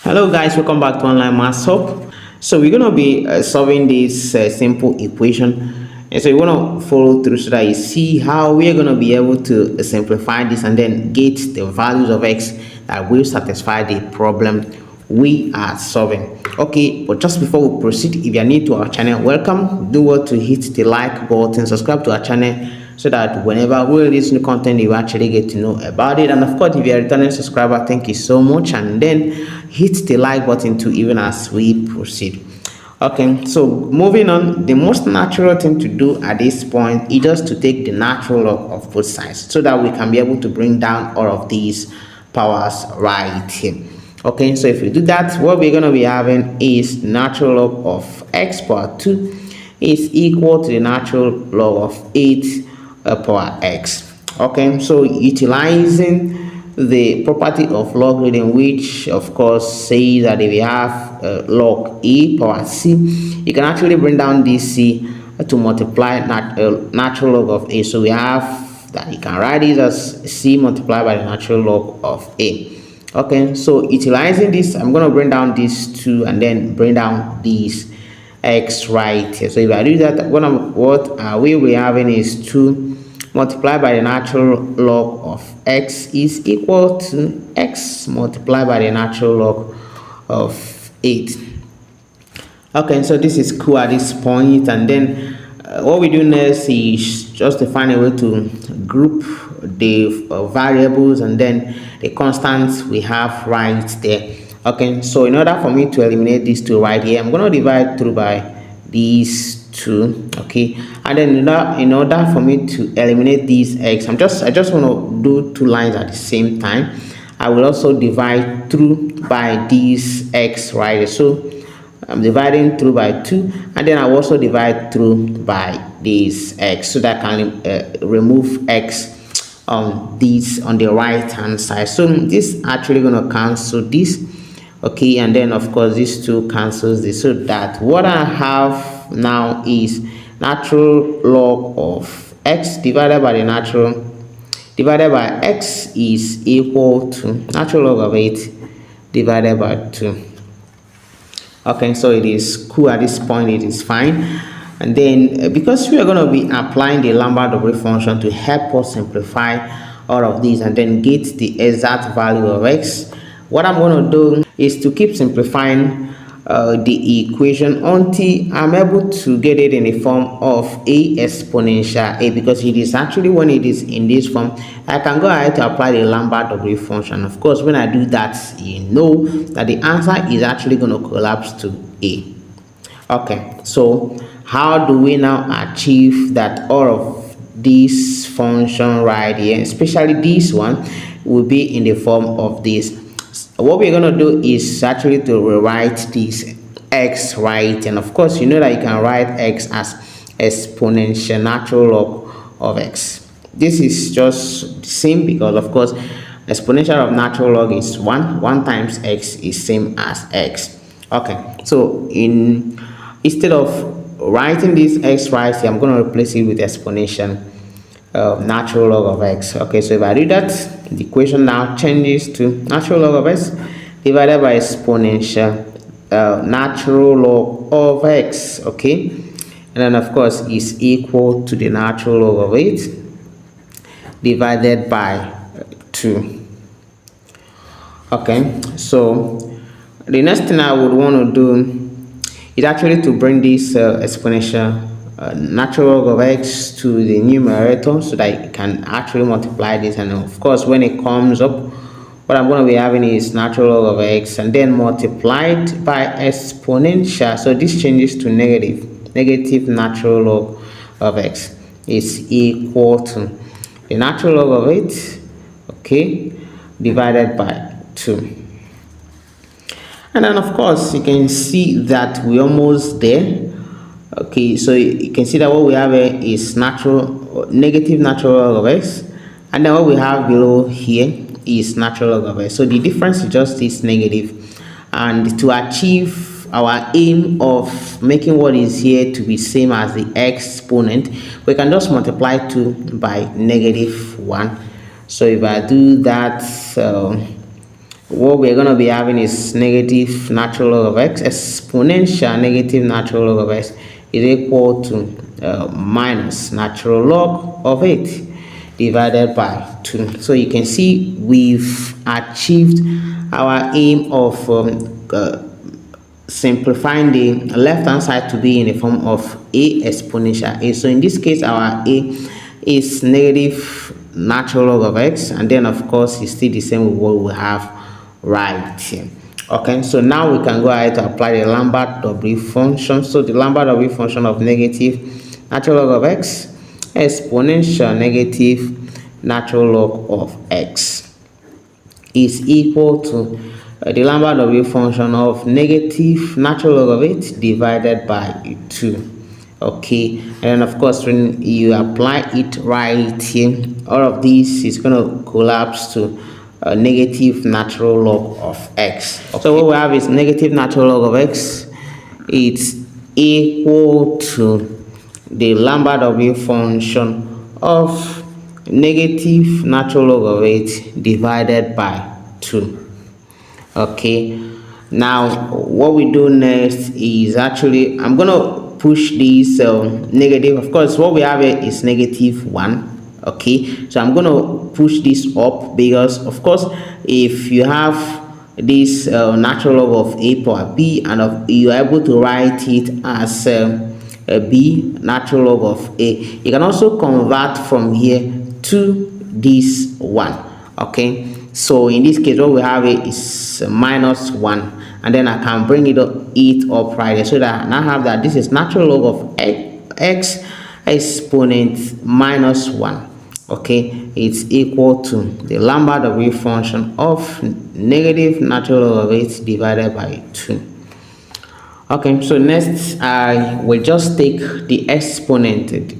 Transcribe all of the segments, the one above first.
Hello guys, welcome back to Online Math Hub. So we're gonna be solving this simple equation, and so you wanna follow through so that you see how we're gonna be able to simplify this and then get the values of x that will satisfy the problem we are solving. Okay, but just before we proceed, if you are new to our channel, welcome. Do well to hit the like button, subscribe to our channel so that whenever we release new content you actually get to know about it. And of course, if you're a returning subscriber, thank you so much, and then hit the like button too even as we proceed. Okay, so moving on, the most natural thing to do at this point is just to take the natural log of both sides so that we can be able to bring down all of these powers right here. Okay, so if we do that, what we're going to be having is natural log of x power 2 is equal to the natural log of 8 power x. Okay, so utilizing the property of logarithm, which of course says that if we have log a power c, you can actually bring down this c to multiply natural log of a. So we have that you can write it as c multiplied by the natural log of a. Okay, so utilizing this, I'm going to bring down these 2 and then bring down these x right here. So if I do that, what we will be having is 2 multiplied by the natural log of x is equal to x multiplied by the natural log of 8. Okay, so this is cool at this point, and then what we do next is just to find a way to group the variables and then the constants we have right there. Okay, so in order for me to eliminate these 2 right here, I'm going to divide through by these 2. Okay, and then in order for me to eliminate these x, I just want to do 2 lines at the same time. I will also divide through by these x right here. So I'm dividing through by 2, and then I will also divide through by this x so that I can remove x on this on the right hand side. So this actually going to cancel this. Okay, and then of course this 2 cancels this, so that what I have now is natural log of x divided by the natural divided by x is equal to natural log of 8 divided by 2. Okay, so it is cool at this point, it is fine. And then because we are going to be applying the Lambert W function to help us simplify all of these and then get the exact value of x, what I'm going to do is to keep simplifying the equation until I'm able to get it in the form of a exponential a, because it is actually when it is in this form I can go ahead to apply the Lambert W function. Of course, when I do that, you know that the answer is actually going to collapse to a. Okay, so how do we now achieve that all of this function right here, especially this one, will be in the form of this? What we're going to do is actually to rewrite this x right, and of course you know that you can write x as exponential natural log of x. This is just the same because of course exponential of natural log is 1 times x is same as x. Okay, so instead of writing this x right here, I'm going to replace it with exponential natural log of x. Okay, so if I do that, the equation now changes to natural log of x divided by exponential natural log of x. Okay, and then of course is equal to the natural log of 8 divided by 2. Okay, so the next thing I would want to do is actually to bring this exponential natural log of x to the numerator so that you can actually multiply this, and of course when it comes up, what I'm going to be having is natural log of x and then multiplied by exponential. So this changes to negative natural log of x is equal to the natural log of 8, okay, divided by 2. And then of course you can see that we're almost there. Okay, so you can see that what we have here is negative natural log of x, and then what we have below here is natural log of x. So the difference is just this negative, and to achieve our aim of making what is here to be same as the exponent, we can just multiply 2 by -1. So if I do that, what we're going to be having is negative natural log of x. Exponential negative natural log of x is equal to minus natural log of it divided by 2. So you can see we've achieved our aim of simplifying the left hand side to be in the form of a exponential a. So in this case, our a is negative natural log of x, and then of course it's still the same with what we have right here. Okay, so now we can go ahead to apply the Lambert W function. So the Lambert W function of negative natural log of x exponential negative natural log of x is equal to the Lambert W function of negative natural log of it divided by 2. Okay, and of course when you apply it right here, all of this is going to collapse to negative natural log of x. Okay. So what we have is negative natural log of x. It's equal to the Lambert W function of negative natural log of it divided by 2. Okay, now what we do next is actually I'm gonna push this negative. Of course, what we have here is negative 1. Okay, so I'm gonna push this up because of course if you have this natural log of a power b and you're able to write it as a b natural log of a, you can also convert from here to this one. Okay, so in this case what we have is minus 1, and then I can bring it up right there, so that I now have that this is natural log of x exponent minus 1. Okay, it's equal to the Lambert W function of negative natural log of it divided by 2. Okay, so next I will just take the exponent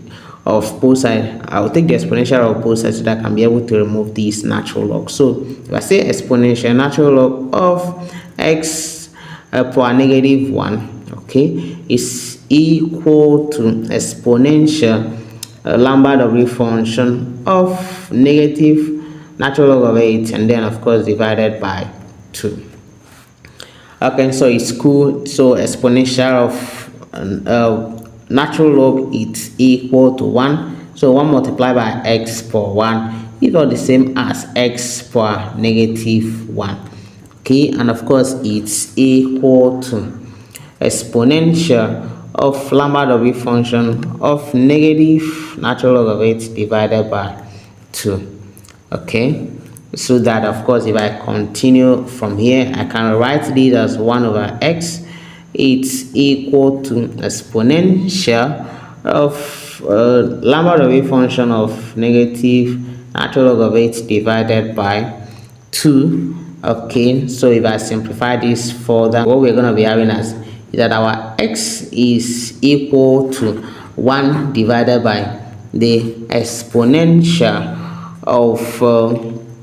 of both sides. I will take the exponential of both sides so that I can be able to remove this natural log. So if I say exponential natural log of x power negative 1, okay, is equal to exponential Lambert W function of negative natural log of 8, and then of course divided by 2. Okay, so it's cool. So exponential of natural log it's equal to 1. So 1 multiplied by x power 1 is not the same as x power negative 1. Okay, and of course it's equal to exponential of Lambert W function of negative natural log of 8 divided by 2. Okay, so that of course if I continue from here, I can write this as 1 over x. It's equal to exponential of Lambert W function of negative natural log of 8 divided by 2. Okay, so if I simplify this further, what we're going to be having is that our x is equal to 1 divided by the exponential of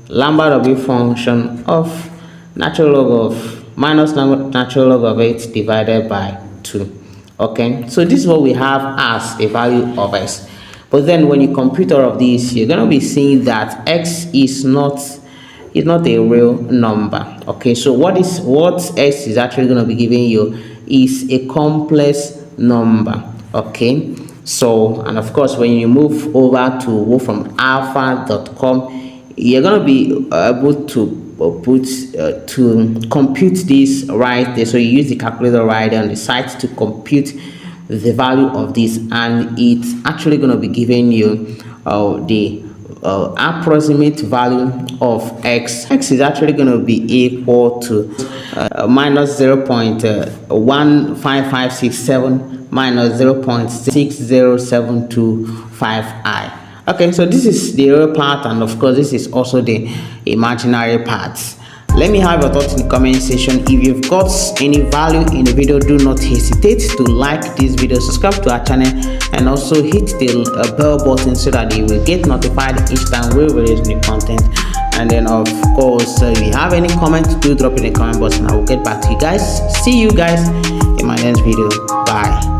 Lambert W function of natural log of minus natural log of 8 divided by 2. Okay, so this is what we have as the value of x. But then when you compute all of these, you're going to be seeing that x is not a real number. Okay, so what x is actually going to be giving you is a complex number. Okay, so and of course when you move over to wolframalpha.com, you're going to be able to compute this right there. So you use the calculator right there on the site to compute the value of this, and it's actually going to be giving you the approximate value of x. X is actually going to be equal to minus 0.15567 minus 0.607255i. Okay, so this is the real part, and of course this is also the imaginary part. Let me have your thoughts in the comment section. If you've got any value in the video, do not hesitate to like this video, subscribe to our channel, and also hit the bell button so that you will get notified each time we release new content. And then of course if you have any comments, do drop in the comment box and I will get back to you guys. See you guys in my next video. Bye.